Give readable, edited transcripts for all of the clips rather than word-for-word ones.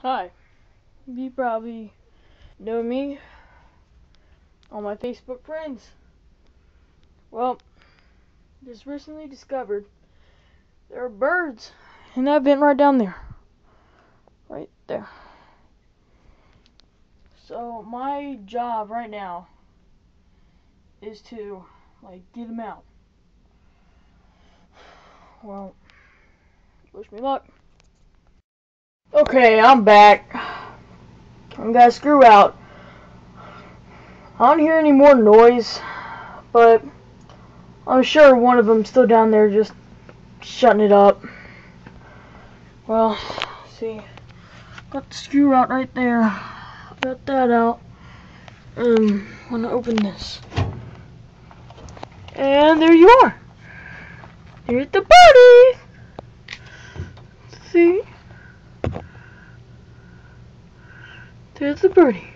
Hi, you probably know me on my Facebook friends. Well, just recently discovered there are birds in that vent right down there. Right there. So my job right now is to, get them out. Well, wish me luck. Okay, I'm back. I got screw out. I don't hear any more noise, but I'm sure one of them's still down there just shutting it up. Well, see, got the screw out right there. Got that out. I'm gonna open this. And there you are. Here's the birdie. See? There's the birdie.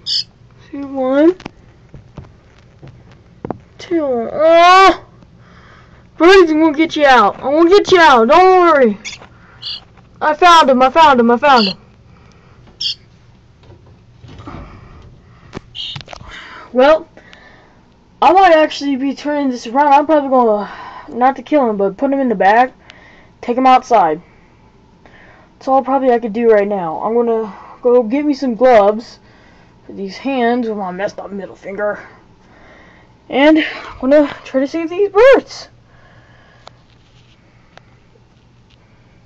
See, 1, 2. Oh! Birdies, I'm gonna get you out. I'm gonna get you out. Don't worry. I found him. Well, I might actually be turning this around. I'm probably gonna, not to kill him, but put him in the bag, take him outside. That's all probably I could do right now. I'm gonna go get me some gloves for these hands with my messed up middle finger. And I'm gonna try to save these birds.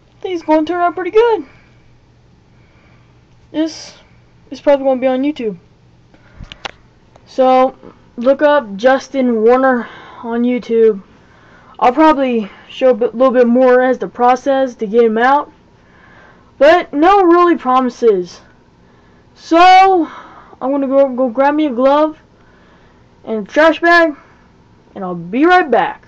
I think it's gonna turn out pretty good. This is probably gonna be on YouTube. So look up Justin Warner on YouTube. I'll probably show a little bit more as the process to get him out, but no really promises. So I'm gonna go grab me a glove and a trash bag, and I'll be right back.